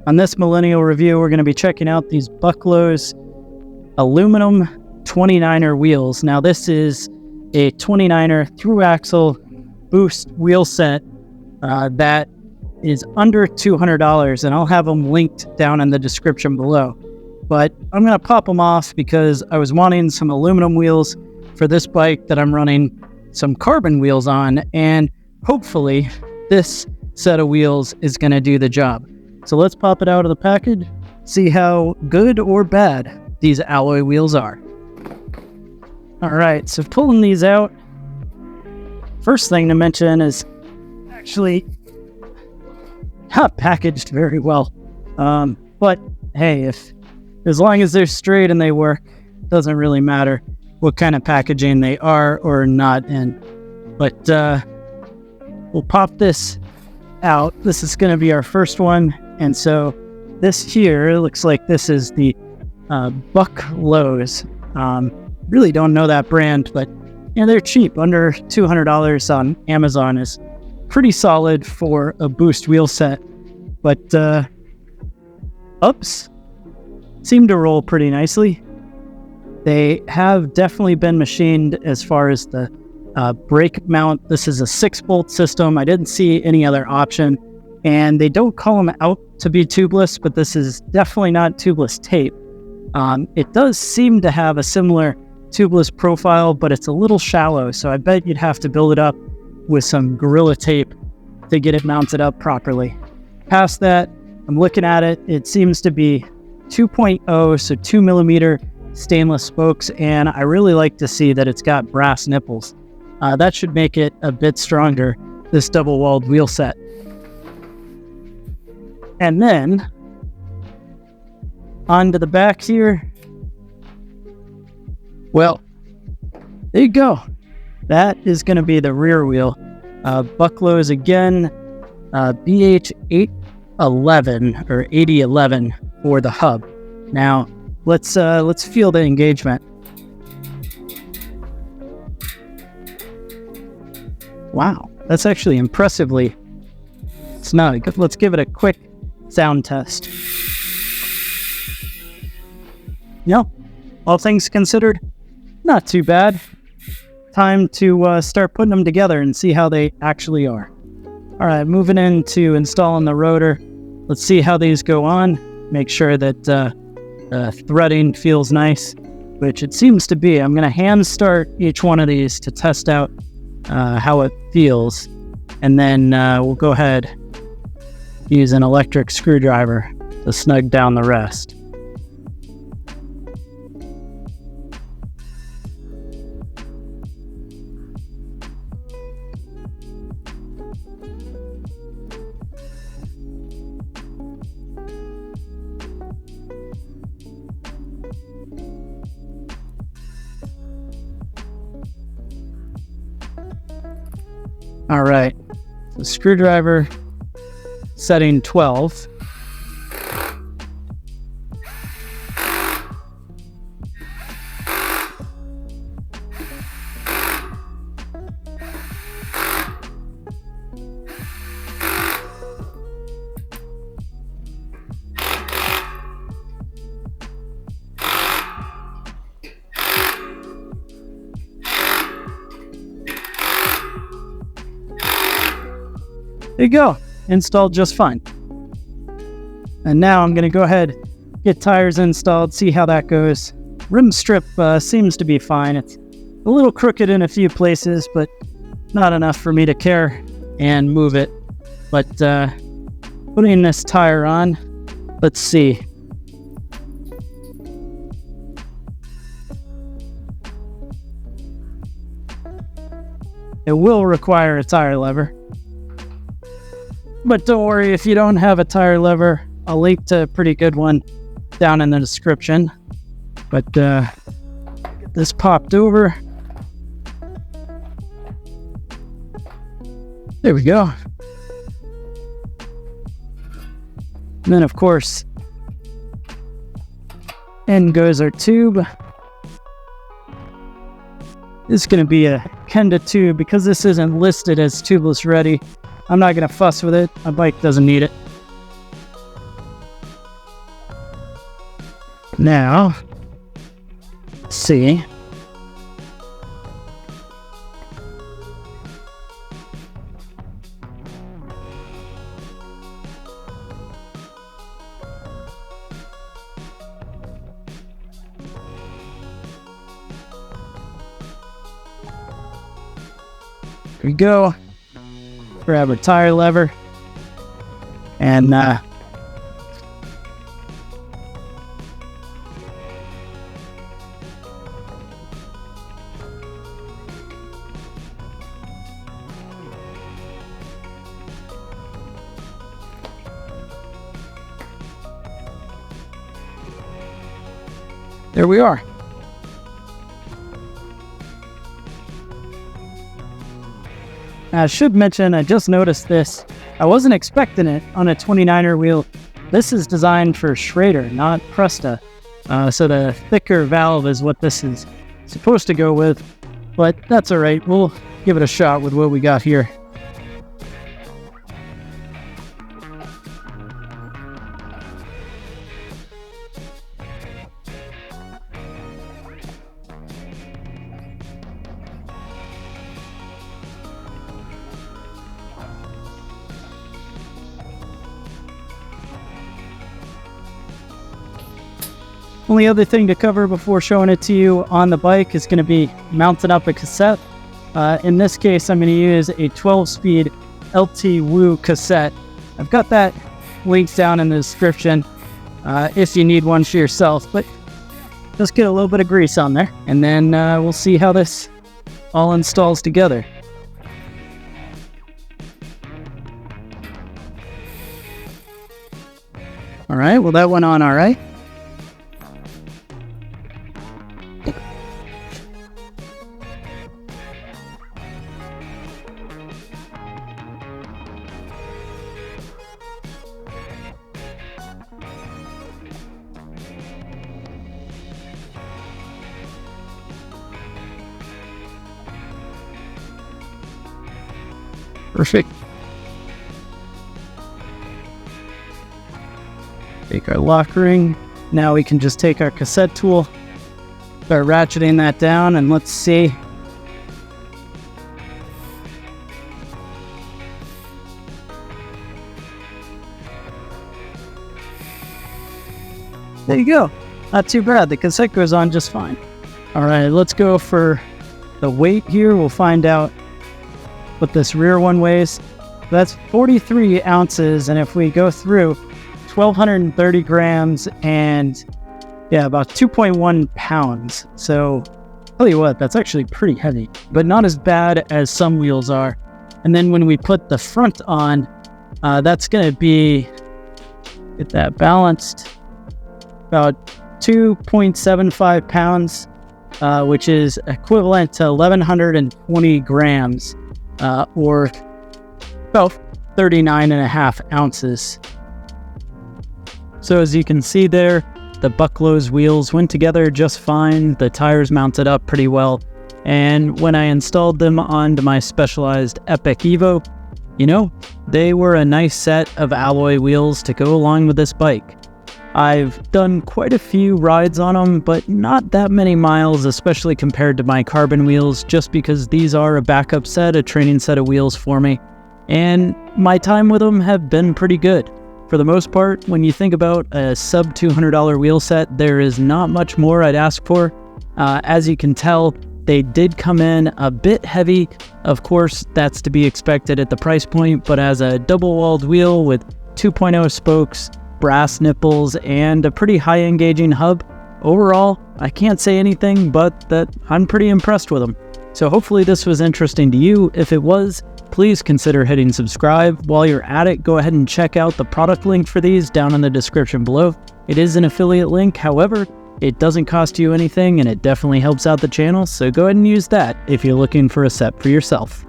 On this millennial review, we're going to be checking out these Bucklos Aluminum 29er wheels. Now this is a 29er through axle boost wheel set that is under $200, and I'll have them linked down in the description below. But I'm going to pop them off because I was wanting some aluminum wheels for this bike that I'm running some carbon wheels on, and hopefully this set of wheels is going to do the job. So let's pop it out of the package, see how good or bad these alloy wheels are. All right, so pulling these out, first thing to mention is actually not packaged very well. But hey, as long as they're straight and they work, it doesn't really matter what kind of packaging they are or not in. But we'll pop this out. This is going to be our first one. And so this here looks like this is the Bucklos. Really don't know that brand, but they're cheap. Under $200 on Amazon is pretty solid for a boost wheel set. But ups seem to roll pretty nicely. They have definitely been machined as far as the brake mount. This is a 6-bolt system. I didn't see any other option. And they don't call them out to be tubeless, but this is definitely not tubeless tape. It does seem to have a similar tubeless profile, but it's a little shallow. So I bet you'd have to build it up with some Gorilla tape to get it mounted up properly. Past that, I'm looking at it. It seems to be 2.0, so 2 millimeter stainless spokes, and I really like to see that it's got brass nipples. That should make it a bit stronger, this double-walled wheel set. And then onto the back here. Well, there you go. That is going to be the rear wheel. Bucklos again, BH811 or 8011 for the hub. Now let's feel the engagement. Wow, that's actually impressively snug. Let's give it a quick sound test. All things considered, not too bad. Time to start putting them together and see how they actually are. All right, moving into installing the rotor. Let's see how these go on. Make sure that threading feels nice, which it seems to be. I'm going to hand start each one of these to test out how it feels, and then we'll go ahead, use an electric screwdriver to snug down the rest. All right, so screwdriver setting 12. There you go, installed just fine. And now I'm going to go ahead, get tires installed, see how that goes. Rim strip seems to be fine. It's a little crooked in a few places, but not enough for me to care and move it. But putting this tire on, let's see. It will require a tire lever. But don't worry, if you don't have a tire lever, I'll link to a pretty good one down in the description. But get this popped over. There we go. And then, of course, in goes our tube. This is going to be a Kenda tube. Because this isn't listed as tubeless ready, I'm not going to fuss with it. My bike doesn't need it. Now, let's see. Here we go. Grab our tire lever. And there we are. I should mention, I just noticed this. I wasn't expecting it on a 29er wheel. This is designed for Schrader, not Presta. So the thicker valve is what this is supposed to go with, but that's all right. We'll give it a shot with what we got here. Only other thing to cover before showing it to you on the bike is going to be mounting up a cassette. In this case, I'm going to use a 12-speed LT Woo cassette. I've got that linked down in the description if you need one for yourself. But just get a little bit of grease on there, and then we'll see how this all installs together. All right, well, that went on all right. Perfect. Take our lock ring. Now we can just take our cassette tool, start ratcheting that down, and let's see. There you go. Not too bad. The cassette goes on just fine. All right, let's go for the weight here. We'll find out what this rear one weighs. That's 43 ounces, and if we go through 1,230 grams and yeah, about 2.1 pounds. So tell you what, that's actually pretty heavy, but not as bad as some wheels are. And then when we put the front on, that's going to be, get that balanced, about 2.75 pounds, which is equivalent to 1,120 grams. Or about 39.5 ounces. So as you can see there, the Bucklos wheels went together just fine. The tires mounted up pretty well. And when I installed them onto my Specialized Epic Evo, you know, they were a nice set of alloy wheels to go along with this bike. I've done quite a few rides on them, but not that many miles, especially compared to my carbon wheels, just because these are a backup set, a training set of wheels for me. And my time with them have been pretty good. For the most part, when you think about a sub $200 wheel set, there is not much more I'd ask for. As you can tell, they did come in a bit heavy. Of course, that's to be expected at the price point, but as a double-walled wheel with 2.0 spokes, brass nipples, and a pretty high engaging hub, overall, I can't say anything but that I'm pretty impressed with them. So hopefully this was interesting to you. If it was, please consider hitting subscribe. While you're at it, go ahead and check out the product link for these down in the description below. It is an affiliate link, however, it doesn't cost you anything and it definitely helps out the channel, so go ahead and use that if you're looking for a set for yourself.